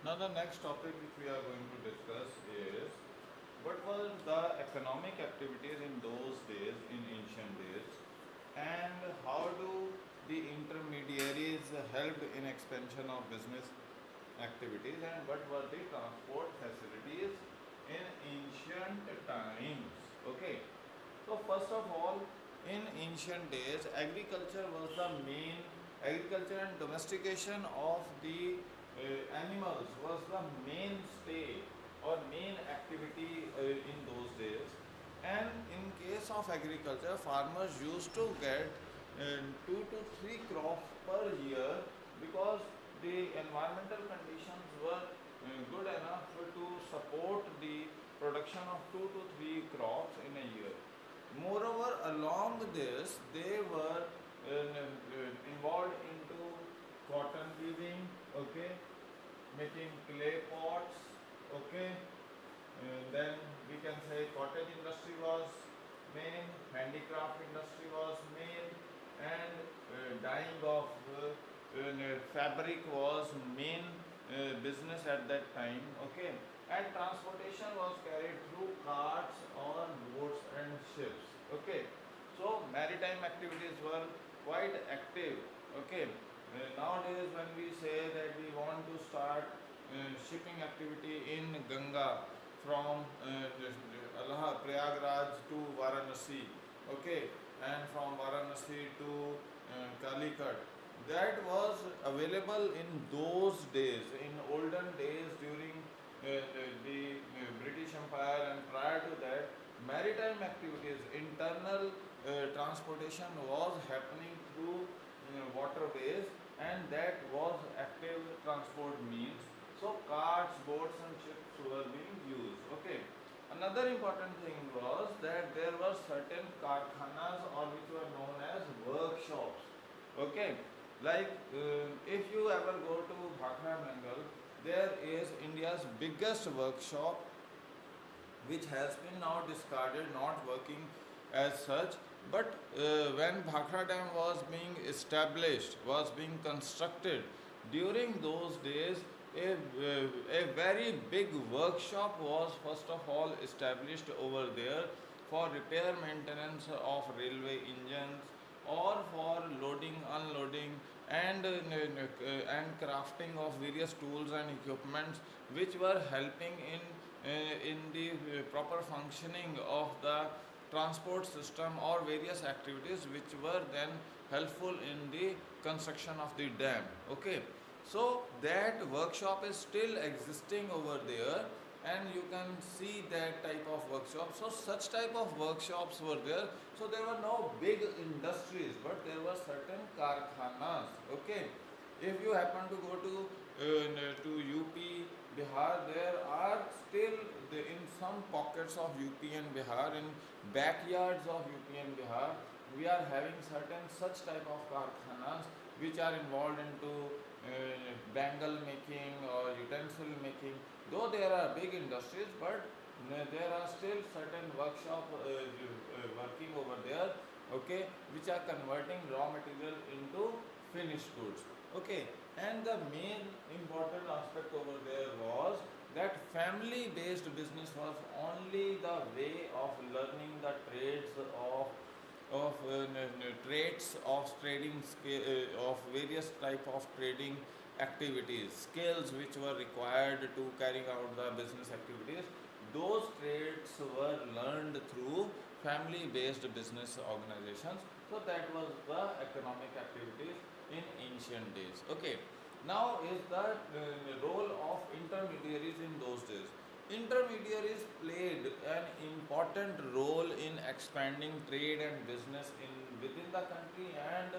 Now the next topic which we are going to discuss is what were the economic activities in those days, in ancient days, and how do the intermediaries helped in expansion of business activities, and what were the transport facilities in ancient times. Okay, so first of all, in ancient days, agriculture was the main, agriculture and domestication of the animals was the mainstay or main activity in those days. And in case of agriculture, farmers used to get 2 to 3 crops per year because the environmental conditions were good enough to support the production of 2 to 3 crops in a year. Moreover, along this, they were involved into cotton weaving, okay, making clay pots, okay. Then we can say cottage industry was main, handicraft industry was main, and dyeing of fabric was main business at that time, okay. And transportation was carried through carts or boats and ships, okay. So maritime activities were quite active, okay. Nowadays when we say that we want to start shipping activity in Ganga from Prayagraj to Varanasi, okay, and from Varanasi to Calicut. That was available in those days, in olden days during the British Empire, and prior to that, maritime activities, internal transportation was happening through waterways, and that was active transport means. So carts, boats and ships were being used. Okay. Another important thing was that there were certain karkhanas or which were known as workshops. Okay. Like if you ever go to Bhakra Nangal, there is India's biggest workshop which has been now discarded, not working as such. But when Bhakra Dam was being established, was being constructed, during those days, a very big workshop was first of all established over there for repair maintenance of railway engines or for loading, unloading, and crafting of various tools and equipments which were helping in the proper functioning of the transport system or various activities which were then helpful in the construction of the dam. Okay, so that workshop is still existing over there, and you can see that type of workshop. So such type of workshops were there. So there were no big industries, but there were certain karkhanas. Okay, if you happen to go to UP, Bihar, there are still in some pockets of UP and Bihar, in backyards of UP and Bihar, we are having certain such type of karkhanas which are involved into bangle making or utensil making. Though there are big industries, but there are still certain workshop working over there, okay, which are converting raw material into finished goods. Okay, and the main important aspect over there was that family based business was only the way of learning the trades of traits of trading of various type of trading activities, skills which were required to carry out the business activities. Those trades were learned through family based business organizations. So that was the economic activities in ancient days. Okay, now is the role of intermediaries in those days. Intermediaries played an important role in expanding trade and business in within the country and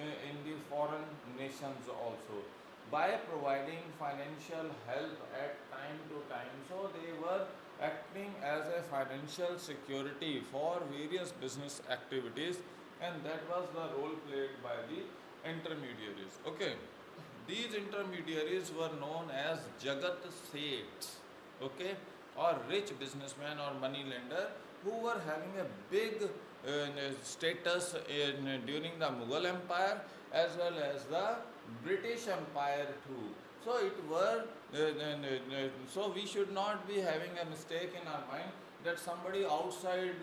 in the foreign nations also, by providing financial help at time to time. So they were acting as a financial security for various business activities, and that was the role played by the intermediaries. Okay, these intermediaries were known as Jagat Seths, okay, or rich businessmen or money lender who were having a big status during the Mughal Empire as well as the British Empire too. So it were So we should not be having a mistake in our mind that somebody outsider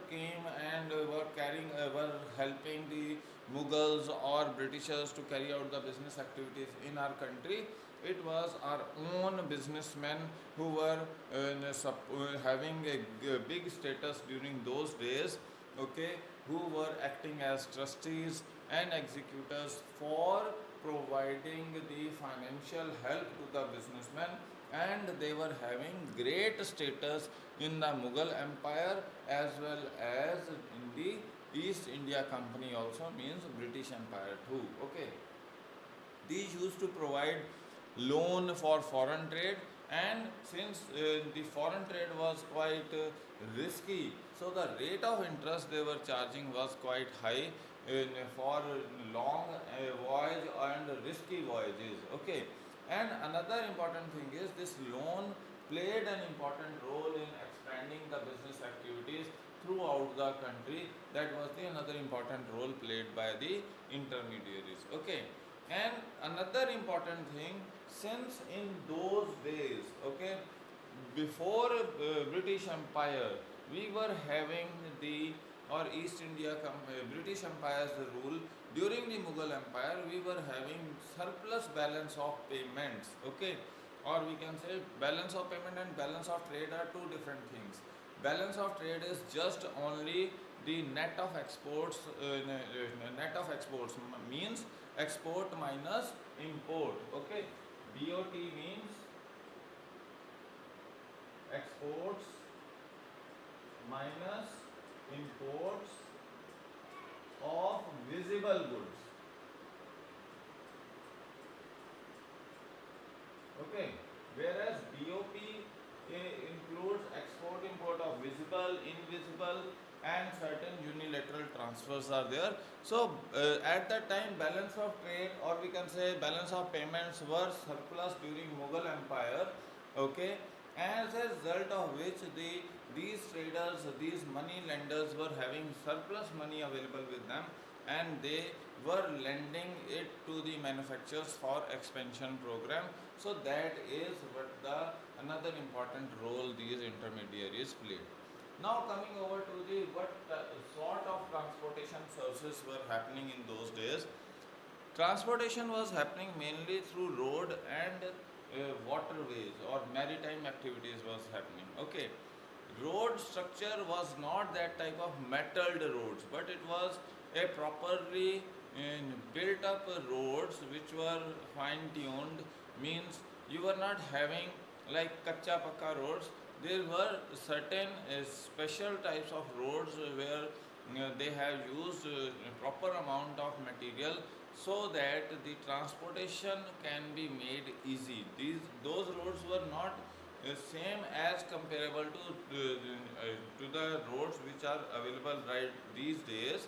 came and were helping the Mughals or Britishers to carry out the business activities in our country. It was our own businessmen who were having a big status during those days, okay, who were acting as trustees and executors for providing the financial help to the businessmen, and they were having great status in the Mughal Empire as well as in the East India Company, also means British Empire too. Okay, these used to provide loan for foreign trade, and since the foreign trade was quite risky, so the rate of interest they were charging was quite high for long voyage and risky voyages. Okay, and another important thing is this loan played an important role in expanding the business activities throughout the country. That was the another important role played by the intermediaries. Okay, and another important thing, since in those days, okay, before British Empire, we were having the or East India British Empire's rule. During the Mughal Empire, we were having surplus balance of payments, okay, or we can say balance of payment and balance of trade are two different things. Balance of trade is just only the net of exports. Net of exports means export minus import. Okay, BOT means exports minus imports of visible goods. Okay, whereas BOP includes export import of visible, invisible, and certain unilateral transfers are there. So at that time, balance of trade, or we can say balance of payments, were surplus during Mughal Empire. Okay, as a result of which these traders, these money lenders were having surplus money available with them, and they were lending it to the manufacturers for expansion program. So that is what the another important role these intermediaries played. Now coming over to the what sort of transportation services were happening in those days. Transportation was happening mainly through road and waterways, or maritime activities was happening. Okay, road structure was not that type of metalled roads, but it was a properly built up roads which were fine tuned. Means you were not having like kacha pakka roads. There were certain special types of roads where they have used proper amount of material so that the transportation can be made easy. Those roads were not same as comparable to the roads which are available right these days,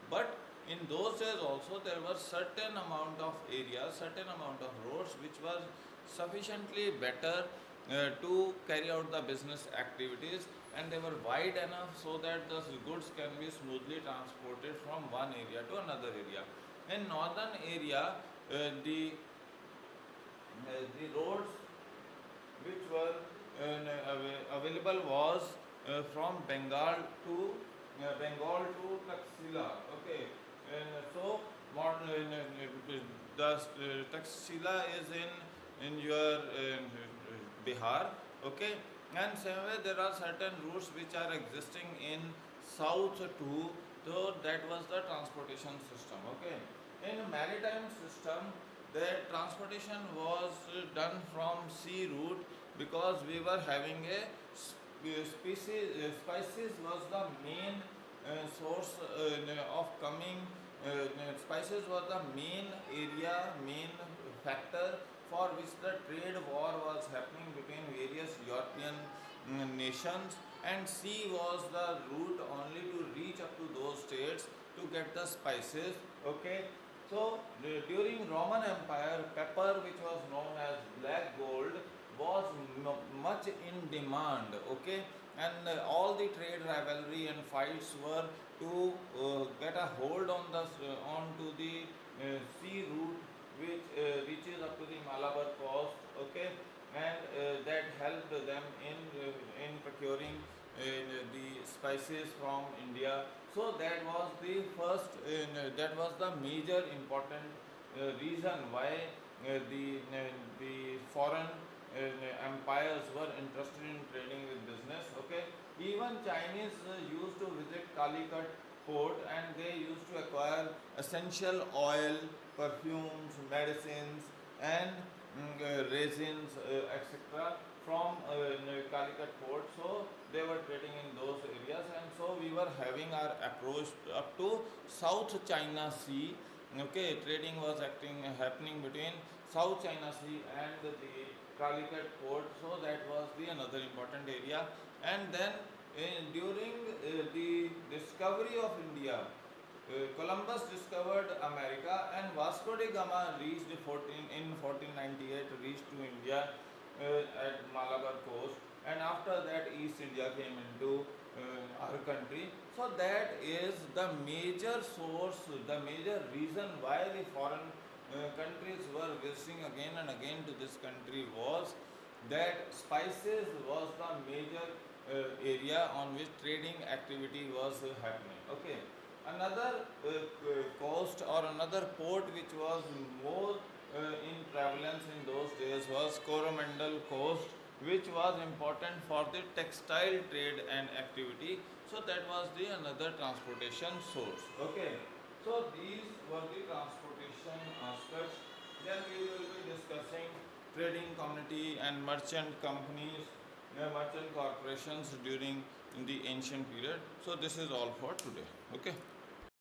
but in those days also there was certain amount of area, certain amount of roads which was sufficiently better to carry out the business activities, and they were wide enough so that the goods can be smoothly transported from one area to another area. In northern area, the roads which were available was from Bengal to Taxila. Okay, and so the Taxila is in your Bihar. Okay, and same way there are certain routes which are existing in south too. So that was the transportation system. Okay, in maritime system, the transportation was done from sea route, because we were having a spices was the main source of coming. Spices was the main area, main factor for which the trade war was happening between various European nations, and sea was the route only to reach up to those states to get the spices. Okay, so during Roman Empire, pepper, which was known as black gold, was much in demand. Okay, and all the trade rivalry and fights were to get a hold on the onto the sea route which reaches up to the Malabar coast, okay, and that helped them in procuring the spices from India. So that was the first, that was the major important reason why the foreign empires were interested in trading with business. Okay, even Chinese used to visit Calicut port and they used to acquire essential oil, perfumes, medicines, and resins, etc. from Calicut port. So they were trading in those areas, and so we were having our approach up to South China Sea. Okay, trading was happening between South China Sea and the Calicut port. So that was the another important area. And then during the discovery of India, Columbus discovered America, and Vasco da Gama reached in 1498 reached to India at Malabar coast, and after that East India came into our country. So that is the major source, the major reason why the foreign countries were visiting again and again to this country was that spices was the major area on which trading activity was happening. Okay, another coast or another port which was more in prevalence in those days was Coromandel coast, which was important for the textile trade and activity. So that was the another transportation source. Okay, so these were the transportation aspects. Then we will be discussing trading community and merchant companies, merchant corporations during the ancient period. So this is all for today. Okay.